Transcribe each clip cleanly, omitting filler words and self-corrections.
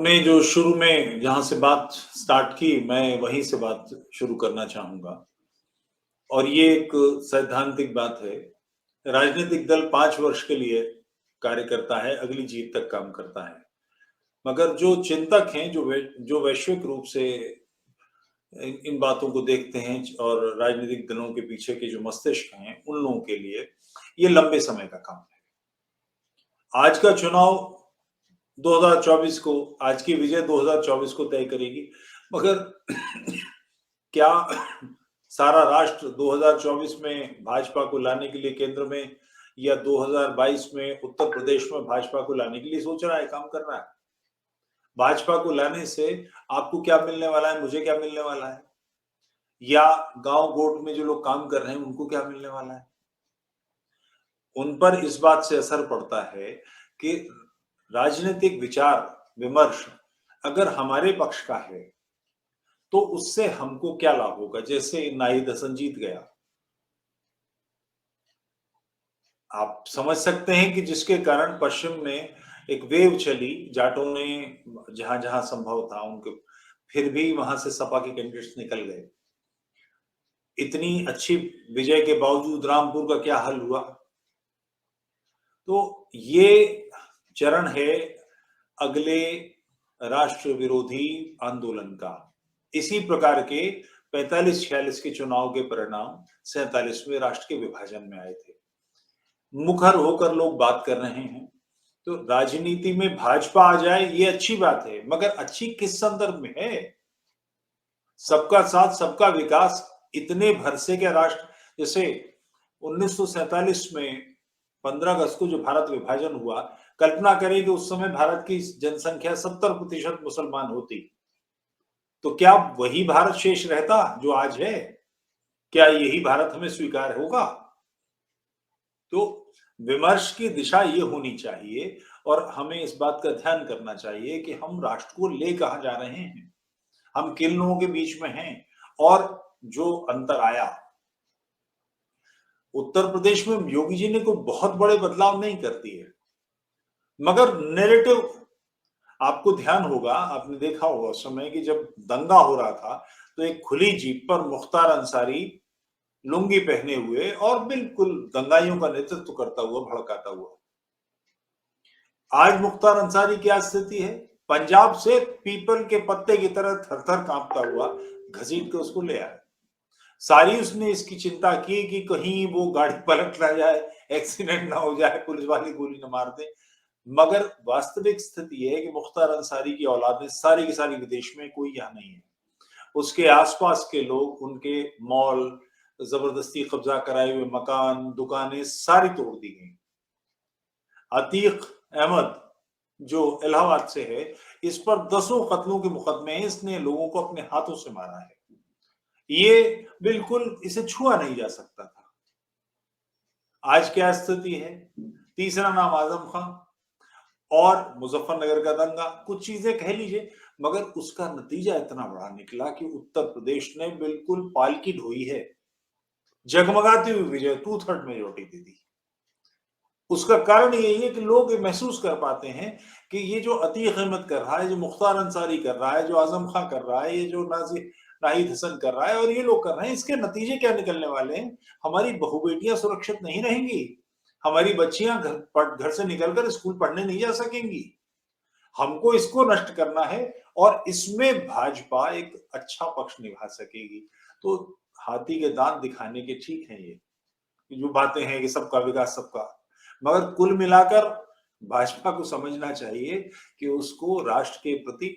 ने जो शुरू में जहाँ से बात स्टार्ट की, मैं वहीं से बात शुरू करना चाहूँगा और ये एक सैद्धांतिक बात है। राजनीतिक दल 5 वर्ष के लिए कार्य करता है, अगली जीत तक काम करता है। मगर जो चिंतक हैं, जो वैश्विक रूप से इन इन बातों को देखते हैं और राजनीतिक दलों के पीछे के जो मस्तिष्क हैं, उन लोगों के लिए ये लंबे समय का काम है। आज का चुनाव 2024 को आज की विजय 2024 को तय करेगी, मगर क्या सारा राष्ट्र 2024 में भाजपा को लाने के लिए केंद्र में या 2022 में उत्तर प्रदेश में भाजपा को लाने के लिए सोच रहा है, काम कर रहा है? भाजपा को लाने से आपको क्या मिलने वाला है, मुझे क्या मिलने वाला है, या गांव गोट में जो लोग काम कर रहे हैं उनको क्या मिलने वाला है? उन पर इस बात से असर पड़ता है कि राजनीतिक विचार विमर्श अगर हमारे पक्ष का है तो उससे हमको क्या लाभ होगा। जैसे नाहिद हसन जीत गया, आप समझ सकते हैं कि जिसके कारण पश्चिम में एक वेव चली, जाटों ने जहां जहां संभव था उनके, फिर भी वहां से सपा के कैंडिडेट्स निकल गए। इतनी अच्छी विजय के बावजूद रामपुर का क्या हाल हुआ। तो ये चरण है अगले राष्ट्र विरोधी आंदोलन का। इसी प्रकार के 45-46 के चुनाव के परिणाम 47वें राष्ट्र के विभाजन में आए थे। मुखर होकर लोग बात कर रहे हैं, तो राजनीति में भाजपा आ जाए ये अच्छी बात है, मगर अच्छी किस संदर्भ में है? सबका साथ सबका विकास, इतने भरसे के राष्ट्र, जैसे 1947 में 15 अगस्त को जो भारत विभाजन हुआ, कल्पना करें कि उस समय भारत की जनसंख्या 70% मुसलमान होती, तो क्या वही भारत शेष रहता जो आज है? क्या यही भारत हमें स्वीकार होगा? तो विमर्श की दिशा ये होनी चाहिए और हमें इस बात का ध्यान करना चाहिए कि हम राष्ट्र को ले कहां जा रहे हैं, हम किन लोगों के बीच में हैं। और जो अंतर आया उत्तर प्रदेश में, योगी जी ने कोई बहुत बड़े बदलाव नहीं कर दिए, मगर नैरेटिव, आपको ध्यान होगा, आपने देखा होगा उस समय कि जब दंगा हो रहा था तो एक खुली जीप पर मुख्तार अंसारी लुंगी पहने हुए और बिल्कुल दंगाइयों का नेतृत्व करता हुआ, भड़काता हुआ। आज मुख्तार अंसारी क्या स्थिति है? पंजाब से पीपल के पत्ते की तरह थर-थर कांपता हुआ घसीट के उसको ले आया। सारी उसने इसकी चिंता की कि कहीं वो गाड़ी पलट ना जाए, एक्सीडेंट ना हो जाए, पुलिस वाले गोली ना मार दे। मगर वास्तविक स्थिति ये है कि मुख्तार अंसारी की औलादें सारी की सारी विदेश में, कोई यहाँ नहीं है। उसके आसपास के लोग, उनके मॉल, जबरदस्ती कब्जा कराए हुए मकान, दुकानें सारी तोड़ दी गई। अतीक अहमद जो इलाहाबाद से है, इस पर 10 कत्लों के मुकदमे हैं, इसने लोगों को अपने हाथों से मारा है। ये बिल्कुल, इसे छुआ नहीं जा सकता था। आज क्या स्थिति है? तीसरा नाम आजम खान और मुजफ्फरनगर का दंगा, कुछ चीजें कह लीजिए, मगर उसका नतीजा इतना बड़ा निकला कि उत्तर प्रदेश ने बिल्कुल पालकी ढोई है, जगमगाती हुई विजय, 2/3 मेजोरिटी दे दी। उसका कारण यही है कि लोग ये महसूस कर पाते हैं कि ये जो अतीक अहमद कर रहा है, जो मुख्तार अंसारी कर रहा है, जो आजम खां कर रहा है, ये जो नाहिद हसन कर रहा है और ये लोग कर रहे हैं, इसके नतीजे क्या निकलने वाले हैं? हमारी बहु बेटियां सुरक्षित नहीं रहेंगी, हमारी बच्चियां घर से निकलकर स्कूल पढ़ने नहीं जा सकेंगी। हमको इसको नष्ट करना है और इसमें भाजपा एक अच्छा पक्ष निभा सकेगी। तो हाथी के दांत दिखाने के ठीक है ये, जो बातें हैं कि सबका विकास सबका, मगर कुल मिलाकर भाजपा को समझना चाहिए कि उसको राष्ट्र के प्रति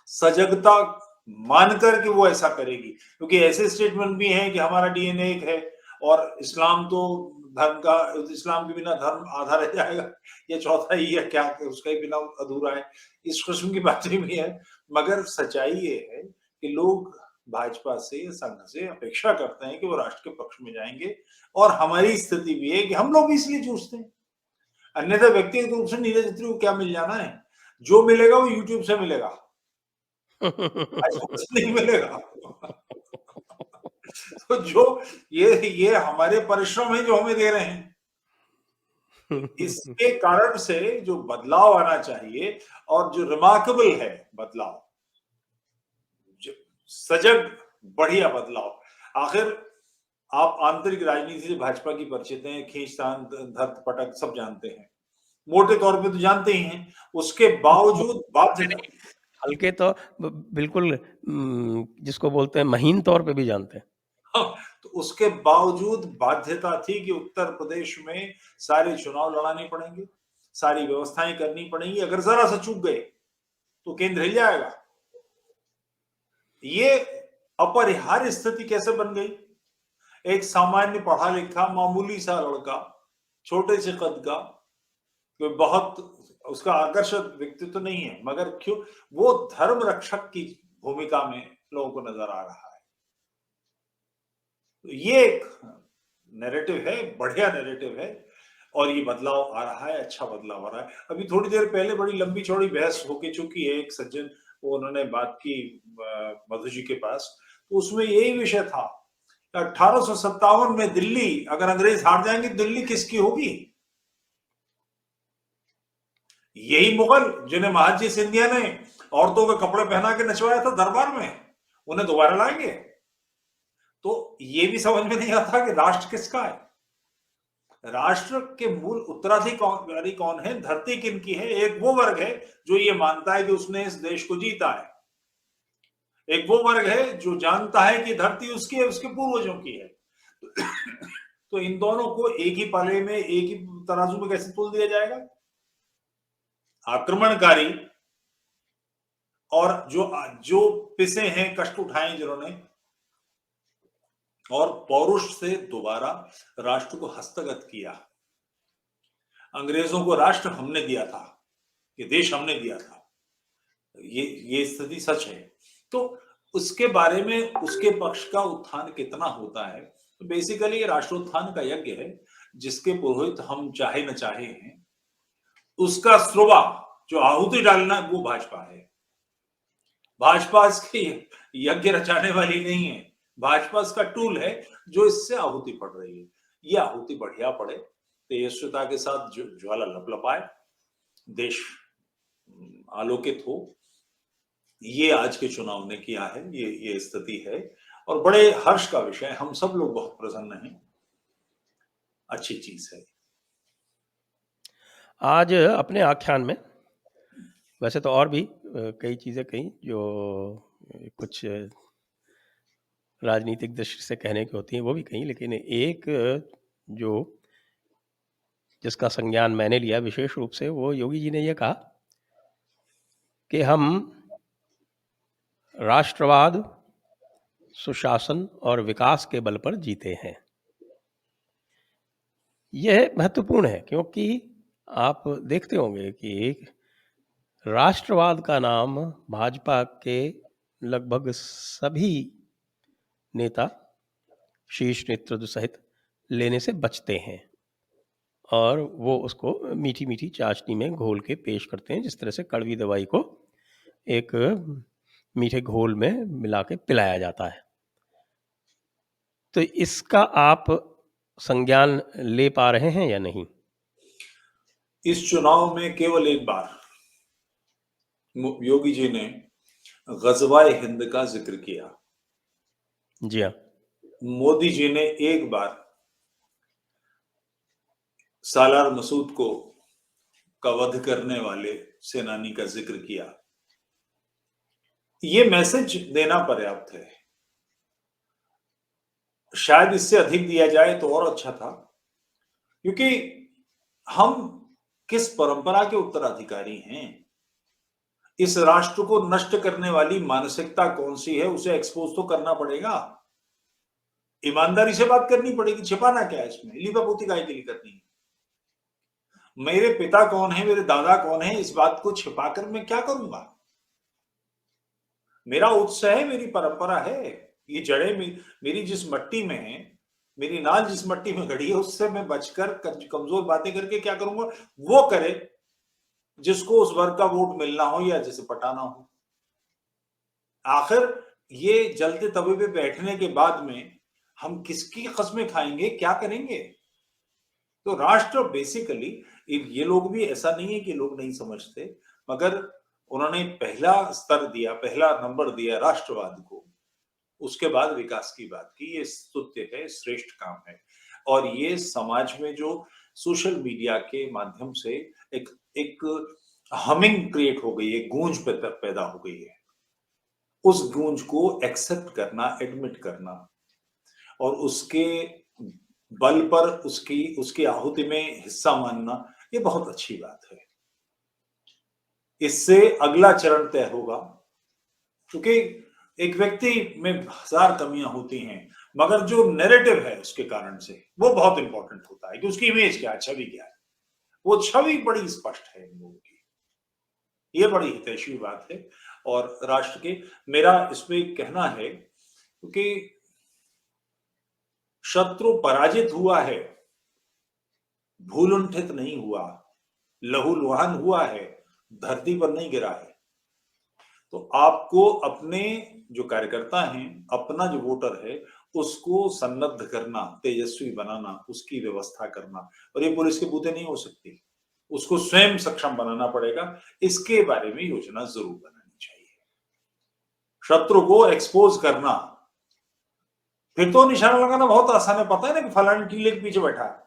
सजगता मानकर कि वो ऐसा करेगी, क्योंकि ऐसे स्टेटमेंट भी हैं कि हमारा डीएनए एक है और इस्लाम तो धर्म का, इस्लाम के बिना धर्म आधा रह जाएगा, ये चौथा ही है क्या, उसका ही बिना अधूरा है, इस किस्म की बातें भी है। मगर सच्चाई ये है कि लोग भाजपा से, संघ से अपेक्षा करते हैं कि वो राष्ट्र के पक्ष में जाएंगे और हमारी स्थिति भी है कि हम लोग भी इसलिए जूझते हैं। अन्यथा व्यक्तिगत रूप से नीरज खत्री को क्या मिल जाना है? जो मिलेगा वो यूट्यूब से मिलेगा, भाजपा से नहीं मिलेगा। तो जो ये हमारे परिश्रम है जो हमें दे रहे हैं। इसके कारण से जो बदलाव आना चाहिए और जो रिमार्केबल है बदलाव, सजग बढ़िया बदलाव। आखिर आप आंतरिक राजनीति से भाजपा की परिचित हैं, खींचतान, धर पटक सब जानते हैं, मोटे तौर पे तो जानते ही हैं। उसके बावजूद बाध्यता, हल्के तो बिल्कुल जिसको बोलते हैं महीन तौर पे भी जानते हैं। हाँ, तो उसके बावजूद बाध्यता थी कि उत्तर प्रदेश में सारे चुनाव लड़ाने पड़ेंगे, सारी व्यवस्थाएं करनी पड़ेंगी। अगर जरा सा चूक गए तो केंद्र हिल जाएगा। ये अपरिहार्य स्थिति कैसे बन गई? एक सामान्य पढ़ा लिखा मामूली सा लड़का, छोटे से कद का, कोई बहुत उसका आकर्षक व्यक्तित्व तो नहीं है, मगर क्यों वो धर्म रक्षक की भूमिका में लोगों को नजर आ रहा है। तो ये एक नैरेटिव है, बढ़िया नैरेटिव है, और ये बदलाव आ रहा है, अच्छा बदलाव आ रहा है। अभी थोड़ी देर पहले बड़ी लंबी चौड़ी बहस होके चुकी है, एक सज्जन वो उन्होंने बात की मधु जी के पास, तो उसमें यही विषय था 1857 में दिल्ली, अगर अंग्रेज हार जाएंगे दिल्ली किसकी होगी? यही मुगल जिन्हें महाजी सिंधिया ने औरतों के कपड़े पहना के नचवाया था दरबार में, उन्हें दोबारा लाएंगे? तो ये भी समझ में नहीं आता कि राष्ट्र किसका है। राष्ट्र के मूल उत्तराधिकारी कौन है, धरती किनकी है? एक वो वर्ग है जो ये मानता है कि उसने इस देश को जीता है, एक वो वर्ग है जो जानता है कि धरती उसकी है, उसके पूर्वजों की है। तो इन दोनों को एक ही पाले में, एक ही तराजू में कैसे तोल दिया जाएगा? आक्रमणकारी और जो जो पिसे हैं, कष्ट उठाए जिन्होंने, और पौरुष से दोबारा राष्ट्र को हस्तगत किया। अंग्रेजों को राष्ट्र हमने दिया था, ये देश हमने दिया था, ये स्थिति सच है। तो उसके बारे में उसके पक्ष का उत्थान कितना होता है? तो बेसिकली ये राष्ट्रोत्थान का यज्ञ है, जिसके पुरोहित हम चाहे न चाहे हैं। उसका स्रोवा जो आहुति डालना वो भाजपा है। भाजपा इसके यज्ञ रचाने वाली नहीं है, भाजपा इसका टूल है जो इससे आहुति पड़ रही है। ये आहुति बढ़िया पड़े, तेजस्विता के साथ जो ज्वाला लपलपाए, देश आलोकित हो। ये आज के चुनाव ने किया है, ये स्थिति है, और बड़े हर्ष का विषय, हम सब लोग बहुत प्रसन्न हैं, अच्छी चीज है। आज अपने आख्यान में वैसे तो और भी कई चीजें कही जो कुछ राजनीतिक दृष्टि से कहने की होती हैं वो भी कही, लेकिन एक जो जिसका संज्ञान मैंने लिया विशेष रूप से, वो योगी जी ने यह कहा कि हम राष्ट्रवाद, सुशासन और विकास के बल पर जीते हैं। यह महत्वपूर्ण है क्योंकि आप देखते होंगे कि राष्ट्रवाद का नाम भाजपा के लगभग सभी नेता शीर्ष नेतृत्व सहित लेने से बचते हैं, और वो उसको मीठी मीठी चाशनी में घोल के पेश करते हैं, जिस तरह से कड़वी दवाई को एक मीठे घोल में मिला के पिलाया जाता है। तो इसका आप संज्ञान ले पा रहे हैं या नहीं? इस चुनाव में केवल एक बार योगी जी ने गजवाए हिंद का जिक्र किया। जी हाँ। मोदी जी ने एक बार सालार मसूद को का वध करने वाले सेनानी का जिक्र किया। ये मैसेज देना पर्याप्त है, शायद इससे अधिक दिया जाए तो और अच्छा था, क्योंकि हम किस परंपरा के उत्तराधिकारी हैं, इस राष्ट्र को नष्ट करने वाली मानसिकता कौन सी है, उसे एक्सपोज तो करना पड़ेगा, ईमानदारी से बात करनी पड़ेगी। छिपाना क्या है इसमें? लीपापोती काय के लिए करनी है? मेरे पिता कौन है, मेरे दादा कौन है, इस बात को छिपाकर मैं क्या करूंगा? मेरा उत्साह है, मेरी परंपरा है, ये जड़ें मेरी जिस मट्टी में है, मेरी नाल जिस मट्टी में गड़ी है, उससे मैं बचकर कमजोर बातें करके क्या करूंगा? वो करे जिसको उस वर्ग का वोट मिलना हो या जिसे पटाना हो। आखिर ये जलते तवे पे बैठने के बाद में हम किसकी कस्में खाएंगे, क्या करेंगे? तो राष्ट्र बेसिकली, ये लोग भी ऐसा नहीं है कि लोग नहीं समझते, मगर उन्होंने पहला स्तर दिया, पहला नंबर दिया राष्ट्रवाद को, उसके बाद विकास की बात की। ये स्तुत्य है, श्रेष्ठ काम है। और ये समाज में जो सोशल मीडिया के माध्यम से एक एक हमिंग क्रिएट हो गई है, गूंज पैदा हो गई है। उस गूंज को एक्सेप्ट करना, एडमिट करना और उसके बल पर उसकी उसकी आहुति में हिस्सा मानना, ये बहुत अच्छी बात है। इससे अगला चरण तय होगा, क्योंकि एक व्यक्ति में हजार कमियां होती हैं, मगर जो नैरेटिव है उसके कारण से वो बहुत इंपॉर्टेंट होता है कि उसकी इमेज क्या है, छवि क्या है। वो छवि बड़ी स्पष्ट है इन लोगों की, ये बड़ी हितैषी बात है। और राष्ट्र के, मेरा इसमें कहना है, क्योंकि शत्रु पराजित हुआ है, भूलुंठित नहीं हुआ, लहूलुहान हुआ है, धरती पर नहीं गिरा है। तो आपको अपने जो कार्यकर्ता हैं, अपना जो वोटर है, उसको सन्नद्ध करना, तेजस्वी बनाना, उसकी व्यवस्था करना। और ये पुलिस के बूते नहीं हो सकती, उसको स्वयं सक्षम बनाना पड़ेगा। इसके बारे में योजना जरूर बनानी चाहिए। शत्रु को एक्सपोज करना, फिर तो निशाना लगाना बहुत आसान है, पता है ना कि फलाने टीले के पीछे बैठा है।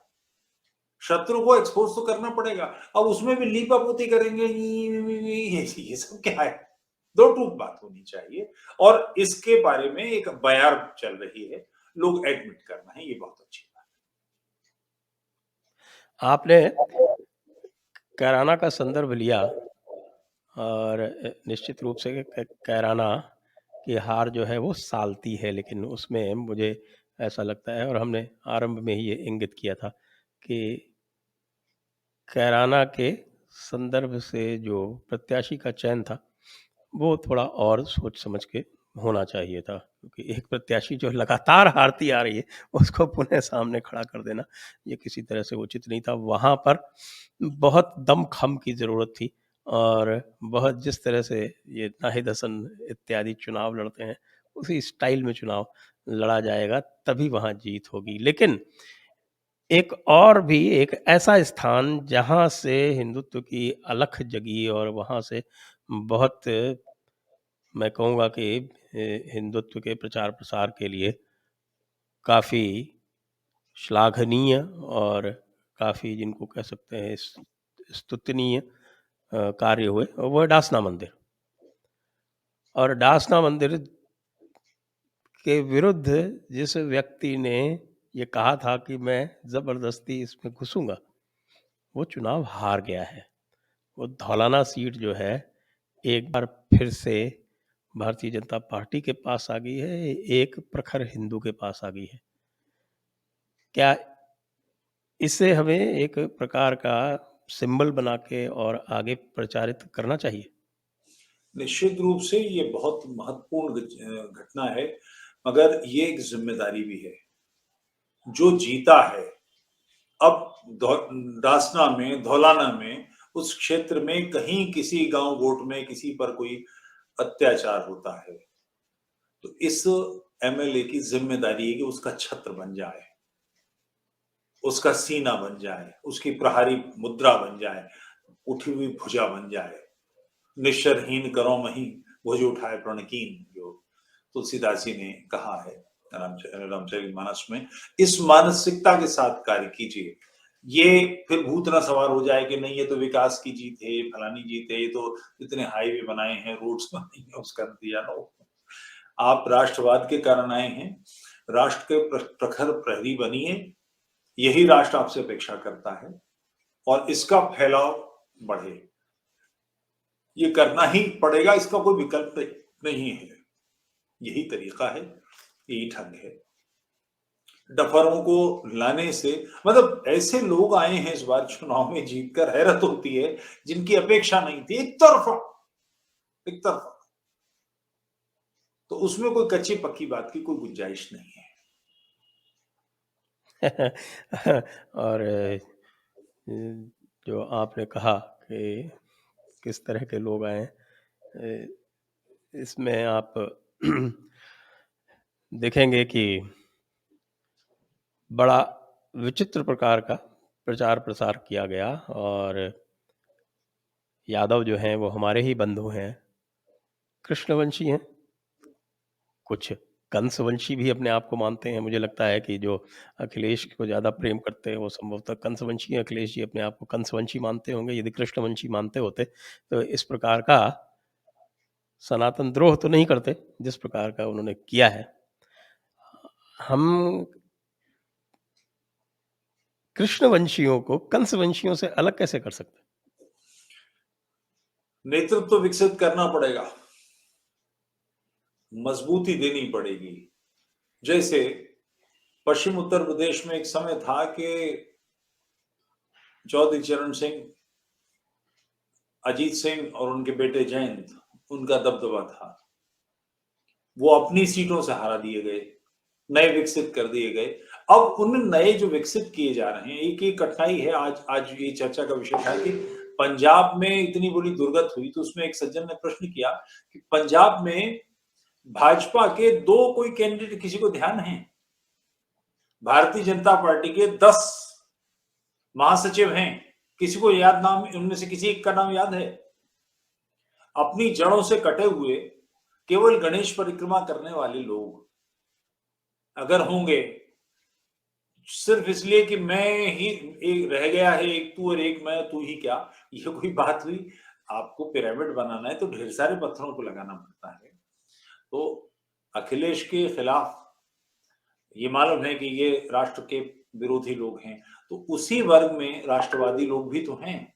शत्रु को एक्सपोज तो करना पड़ेगा। अब उसमें भी लीपापोती करेंगे, ये सब क्या है? दो टूक बात होनी चाहिए। और इसके बारे में एक बयार चल रही है, लोग एडमिट करना है, ये बहुत अच्छी बात आपने है। कैराना का संदर्भ लिया और निश्चित रूप से कैराना की हार जो है वो सालती है, लेकिन उसमें मुझे ऐसा लगता है, और हमने आरंभ में ही ये इंगित किया था कि कैराना के संदर्भ से जो प्रत्याशी का चयन था वो थोड़ा और सोच समझ के होना चाहिए था, क्योंकि एक प्रत्याशी जो लगातार हारती आ रही है उसको पुनः सामने खड़ा कर देना ये किसी तरह से उचित नहीं था। वहाँ पर बहुत दमखम की ज़रूरत थी और बहुत जिस तरह से ये नाहिद हसन इत्यादि चुनाव लड़ते हैं उसी स्टाइल में चुनाव लड़ा जाएगा, तभी वहाँ जीत होगी। लेकिन एक और भी एक ऐसा स्थान जहाँ से हिंदुत्व की अलख जगी और वहाँ से बहुत, मैं कहूँगा कि हिंदुत्व के प्रचार-प्रसार के लिए काफ़ी श्लाघनीय और काफ़ी जिनको कह सकते हैं स्तुत्यनीय कार्य हुए, और वो है डासना मंदिर। और डासना मंदिर के विरुद्ध जिस व्यक्ति ने ये कहा था कि मैं ज़बरदस्ती इसमें घुसूँगा, वो चुनाव हार गया है। वो धौलाना सीट जो है एक बार फिर से भारतीय जनता पार्टी के पास आ गई है, एक प्रखर हिंदू के पास आ गई है। क्या इसे हमें एक प्रकार का सिंबल बना के और आगे प्रचारित करना चाहिए? निश्चित रूप से ये बहुत महत्वपूर्ण घटना है, मगर ये एक जिम्मेदारी भी है। जो जीता है, अब दासना में, धौलाना में, उस क्षेत्र में कहीं किसी गांव वोट में किसी पर कोई अत्याचार होता है, तो इस एमएलए की जिम्मेदारी है कि उसका छत्र बन जाए, उसका सीना बन जाए, उसकी प्रहारी मुद्रा बन जाए, उठी हुई भुजा बन जाए। निश्चरहीन करो मही, भुज उठाए प्रणकीन, जो तुलसीदास जी ने कहा है रामचरितमानस में। इस मानसिकता के साथ कार्य कीजिए। ये फिर भूत ना सवार हो जाए कि नहीं ये तो विकास की जीत है, ये फलानी जीत है, ये तो इतने हाईवे बनाए हैं, रोड्स बनाए हैं, उसका नतीजा ना हो। आप राष्ट्रवाद के कारण आए हैं, राष्ट्र के प्रखर प्रहरी बनिए, यही राष्ट्र आपसे अपेक्षा करता है। और इसका फैलाव बढ़े, ये करना ही पड़ेगा, इसका कोई विकल्प नहीं है। यही तरीका है, यही ढंग है। डफरों को लाने से, मतलब ऐसे लोग आए हैं इस बार चुनाव में जीतकर, हैरत होती है, जिनकी अपेक्षा नहीं थी, एक तरफा, एक तरफा। तो उसमें कोई कच्ची पक्की बात की कोई गुंजाइश नहीं है। और जो आपने कहा कि किस तरह के लोग आए हैं, इसमें आप देखेंगे कि बड़ा विचित्र प्रकार का प्रचार प्रसार किया गया और यादव जो हैं वो हमारे ही बंधु हैं, कृष्णवंशी हैं, कुछ कंसवंशी भी अपने आप को मानते हैं। मुझे लगता है कि जो अखिलेश को ज़्यादा प्रेम करते हैं वो संभवतः कंसवंशी हैं। अखिलेश जी अपने आप को कंसवंशी मानते होंगे। यदि कृष्णवंशी मानते होते तो इस प्रकार का सनातन द्रोह तो नहीं करते जिस प्रकार का उन्होंने किया है। हम कृष्णवंशियों को कंसवंशियों से अलग कैसे कर सकते हैं? नेतृत्व विकसित करना पड़ेगा, मजबूती देनी पड़ेगी। जैसे पश्चिम उत्तर प्रदेश में एक समय था कि चौधरी चरण सिंह, अजीत सिंह और उनके बेटे जयंत, उनका दबदबा था। वो अपनी सीटों से हरा दिए गए, नए विकसित कर दिए गए। अब उन नए जो विकसित किए जा रहे हैं, एक कठिनाई है। आज ये चर्चा का विषय था कि पंजाब में इतनी बड़ी दुर्गत हुई, तो उसमें एक सज्जन ने प्रश्न किया कि पंजाब में भाजपा के 2 कोई कैंडिडेट किसी को ध्यान है? भारतीय जनता पार्टी के 10 महासचिव हैं, किसी को याद नाम, उनमें से किसी एक का नाम याद है? अपनी जड़ों से कटे हुए केवल गणेश परिक्रमा करने वाले लोग अगर होंगे, सिर्फ इसलिए कि मैं ही एक रह गया है, एक तू और एक मैं, तू ही क्या, ये कोई बात हुई? आपको पिरामिड बनाना है तो ढेर सारे पत्थरों को लगाना पड़ता है। तो अखिलेश के खिलाफ ये मालूम है कि ये राष्ट्र के विरोधी लोग हैं, तो उसी वर्ग में राष्ट्रवादी लोग भी तो हैं।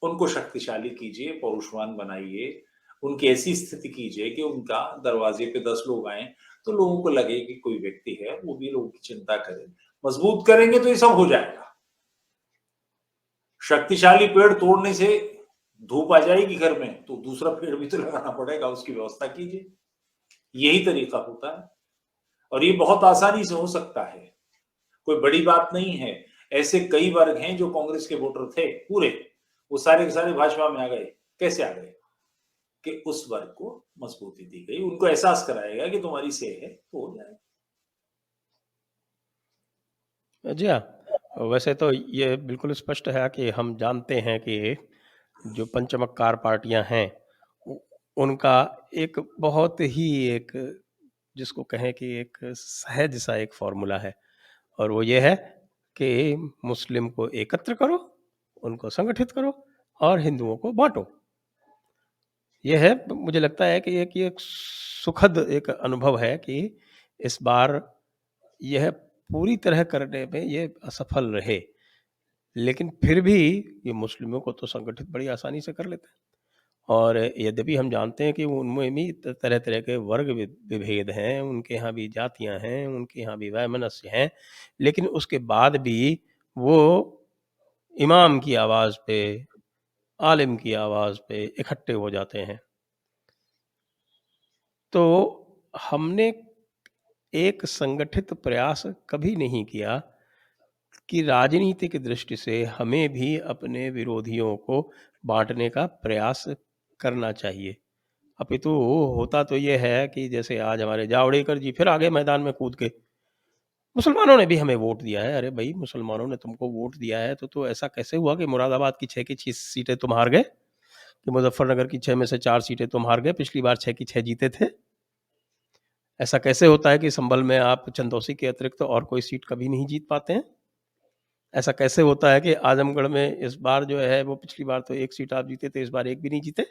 उनको शक्तिशाली कीजिए, पौरुषवान बनाइए, उनकी ऐसी स्थिति कीजिए कि उनका दरवाजे पे 10 लोग आए तो लोगों को लगे कि कोई व्यक्ति है, वो भी लोगों की चिंता करे। मजबूत करेंगे तो ये सब हो जाएगा। शक्तिशाली पेड़ तोड़ने से धूप आ जाएगी घर में, तो दूसरा पेड़ भी तो लगाना पड़ेगा, उसकी व्यवस्था कीजिए। यही तरीका होता है और ये बहुत आसानी से हो सकता है, कोई बड़ी बात नहीं है। ऐसे कई वर्ग हैं जो कांग्रेस के वोटर थे पूरे, वो सारे के सारे भाजपा में आ गए। कैसे आ गए? कि उस वर्ग को मजबूती दी गई, उनको एहसास कराएगा कि तुम्हारी से है तो हो जाएगा। जी हाँ, वैसे तो ये बिल्कुल स्पष्ट है कि हम जानते हैं कि जो पंचमक्कार पार्टियां हैं उनका एक बहुत ही एक जिसको कहें कि एक सहज सा एक फॉर्मूला है और वो ये है कि मुस्लिम को एकत्र करो, उनको संगठित करो और हिंदुओं को बांटो। ये है, मुझे लगता है कि ये एक सुखद एक अनुभव है कि इस बार यह पूरी तरह करने में ये असफल रहे, लेकिन फिर भी ये मुस्लिमों को तो संगठित बड़ी आसानी से कर लेते हैं। और यद्यपि हम जानते हैं कि उनमें भी तरह-तरह के वर्ग विभेद हैं, उनके यहाँ भी जातियाँ हैं, उनके यहाँ भी वैमनस्य हैं, लेकिन उसके बाद भी वो इमाम की आवाज़ पे, आलिम की आवाज़ पे इकट्ठे हो जाते हैं। तो हमने एक संगठित प्रयास कभी नहीं किया कि राजनीतिक दृष्टि से हमें भी अपने विरोधियों को बाँटने का प्रयास करना चाहिए। अपितु होता तो ये है कि जैसे आज हमारे जावड़ेकर जी फिर आ गए मैदान में कूद के। मुसलमानों ने भी हमें वोट दिया है। अरे भई मुसलमानों ने तुमको वोट दिया है तो ऐसा कैसे हुआ कि मुरादाबाद की 6 की 6 सीटें तुम हार गए? कि मुज़फ्फरनगर की 6 में से 4 सीटें तुम हार गए, पिछली बार 6 की 6 जीते थे? ऐसा कैसे होता है कि संभल में आप चंदौसी के अतिरिक्त तो और कोई सीट कभी नहीं जीत पाते हैं? ऐसा कैसे होता है कि आजमगढ़ में इस बार जो है वो पिछली बार तो 1 सीट आप जीते थे, इस बार 1 भी नहीं जीते?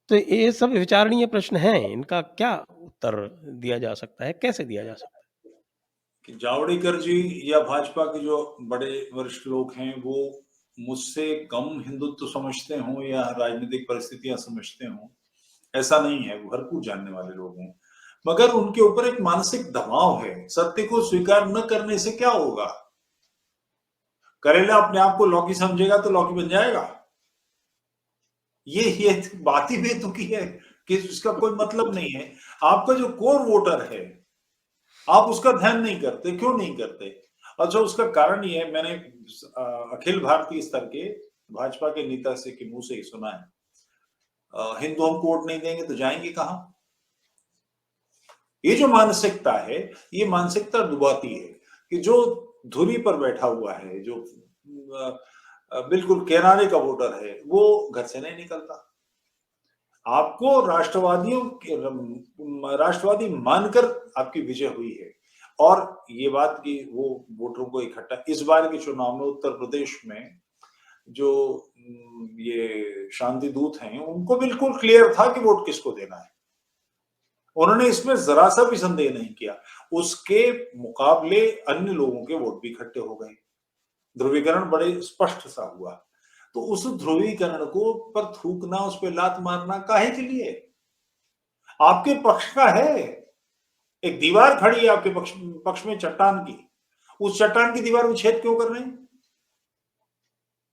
तो ये सब विचारणीय प्रश्न हैं, इनका क्या उत्तर दिया जा सकता है? कैसे दिया जा सकता है? कि जावड़ेकर जी या भाजपा के जो बड़े वरिष्ठ लोग हैं, वो मुझसे कम हिंदुत्व समझते हों या राजनीतिक परिस्थितियां समझते हों, ऐसा नहीं है। वो भरपूर जानने वाले लोग हैं, मगर उनके ऊपर एक मानसिक दबाव है। सत्य को स्वीकार न करने से क्या होगा? करेला अपने आप को लौकी समझेगा तो लौकी बन जाएगा। ये बात ही बेतुकी है कि इसका कोई मतलब नहीं है। आपका जो कोर वोटर है, आप उसका ध्यान नहीं करते। क्यों नहीं करते? अच्छा, उसका कारण ये है, मैंने अखिल भारतीय स्तर के भाजपा के नेता से के मुंह से ही सुना है, हिंदू हमको वोट नहीं देंगे तो जाएंगे कहां? ये जो मानसिकता है, ये मानसिकता डुबाती है कि जो धुरी पर बैठा हुआ है, जो बिल्कुल किनारे का वोटर है, वो घर से नहीं निकलता। आपको राष्ट्रवादी मानकर आपकी विजय हुई है। और ये बात कि वो वोटरों को इकट्ठा, इस बार के चुनाव में उत्तर प्रदेश में जो ये शांति दूत हैं, उनको बिल्कुल क्लियर था कि वोट किसको देना है। उन्होंने इसमें जरा सा भी संदेह नहीं किया। उसके मुकाबले अन्य लोगों के वोट भी इकट्ठे हो गए। ध्रुवीकरण बड़े स्पष्ट सा हुआ। तो उस ध्रुवीकरण को पर थूकना, उस पर लात मारना काहे के लिए? आपके पक्ष का है। एक दीवार खड़ी है आपके पक्ष में, चट्टान की। उस चट्टान की दीवार में छेद क्यों कर रहे हैं?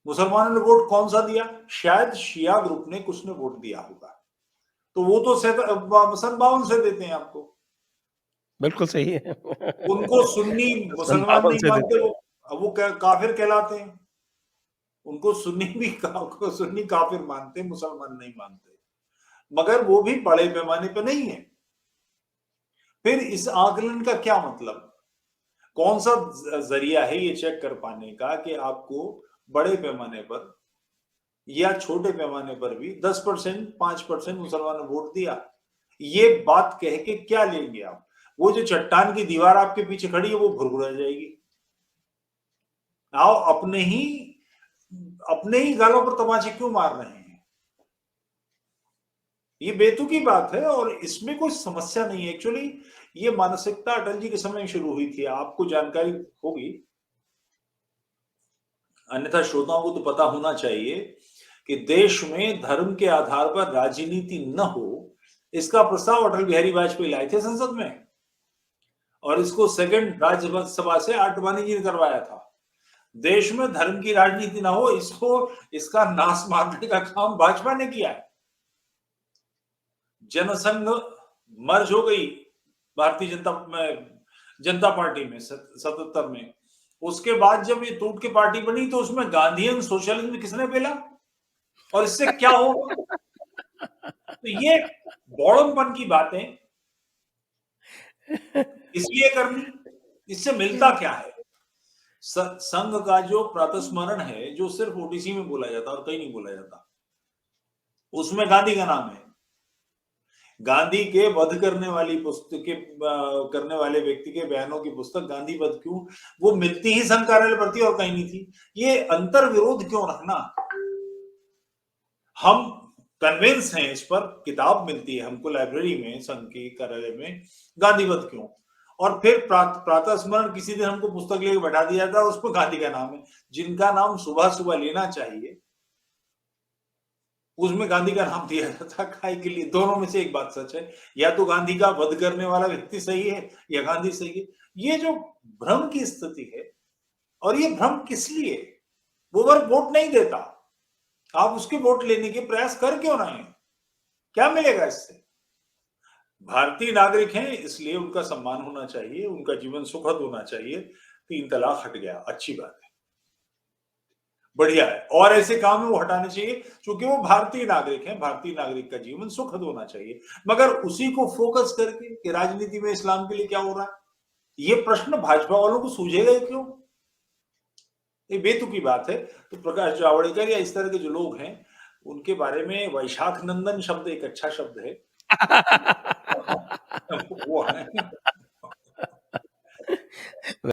मुसलमानों ने वोट कौन सा दिया? शायद शिया ग्रुप ने कुछ ने वोट दिया होगा, तो वो तो सन 52 से देते हैं आपको। बिल्कुल सही है। उनको सुन्नी मुसलमान 57 नहीं से मानते, देते हैं। वो काफिर कहलाते हैं। उनको सुन्नी काफिर मानते, मुसलमान नहीं मानते। मगर वो भी बड़े पैमाने पर नहीं है। फिर इस आकलन का क्या मतलब? कौन सा जरिया है ये चेक कर पाने का कि आपको बड़े पैमाने पर या छोटे पैमाने पर भी 10%, 5% मुसलमानों ने वोट दिया? ये बात कह के क्या लेंगे आप? वो जो चट्टान की दीवार आपके पीछे खड़ी है, वो भुरभुरा जाएगी। आओ, अपने ही गालों पर तमाचे क्यों मार रहे हैं? ये बेतुकी बात है और इसमें कोई समस्या नहीं है। एक्चुअली ये मानसिकता अटल जी के समय शुरू हुई थी, आपको जानकारी होगी, अन्यथा श्रोताओं को तो पता होना चाहिए कि देश में धर्म के आधार पर राजनीति न हो, इसका प्रस्ताव अटल बिहारी वाजपेयी लाए थे संसद में, और इसको सेकंड राज्यसभा से आडवाणी जी ने करवाया था। देश में धर्म की राजनीति ना हो, इसका नाश मारने का काम भाजपा ने किया है। जनसंघ मर्ज हो गई भारतीय जनता पार्टी में 77 में। उसके बाद जब ये टूट के पार्टी बनी, तो उसमें गांधीयन सोशलिज्म किसने पेला, और इससे क्या होगा? तो ये बौड़मपन की बातें इसलिए करनी, इससे मिलता क्या है? संघ का जो प्रातस्मरण है, जो सिर्फ ओडिसी में बोला जाता और कहीं नहीं बोला जाता, उसमें गांधी का नाम है। गांधी के वध करने वाली पुस्तक करने वाले व्यक्ति के बयानों की पुस्तक गांधी वध क्यों, वो मिलती ही संघ कार्यालय पर थी और कहीं नहीं थी। ये अंतर विरोध क्यों रखना? हम कन्विंस हैं इस पर, किताब मिलती है हमको लाइब्रेरी में, संघ के कार्यालय में, गांधी वध क्यों, और फिर प्रातः स्मरण किसी दिन हमको पुस्तक लेके बैठा दिया था, उस पर गांधी का नाम है। जिनका नाम सुबह सुबह लेना चाहिए, उसमें गांधी का नाम दिया जाता, काय के लिए? दोनों में से एक बात सच है, या तो गांधी का वध करने वाला व्यक्ति सही है या गांधी सही है। ये जो भ्रम की स्थिति है, और ये भ्रम किस लिए? वो वर्ग वोट नहीं देता, आप उसके वोट लेने के प्रयास कर क्यों रहे हैं? क्या मिलेगा इससे? भारतीय नागरिक हैं, इसलिए उनका सम्मान होना चाहिए, उनका जीवन सुखद होना चाहिए। 3 तलाक हट गया, अच्छी बात है, बढ़िया है, और ऐसे काम में वो हटाने चाहिए, क्योंकि वो भारतीय नागरिक हैं। भारतीय नागरिक का जीवन सुखद होना चाहिए। मगर उसी को फोकस करके कि राजनीति में इस्लाम के लिए क्या हो रहा है, ये प्रश्न भाजपा वालों को सूझेगा क्यों? ये बेतुकी बात है। तो प्रकाश जावड़ेकर या इस तरह के जो लोग हैं, उनके बारे में वैशाख नंदन शब्द एक अच्छा शब्द है। वो है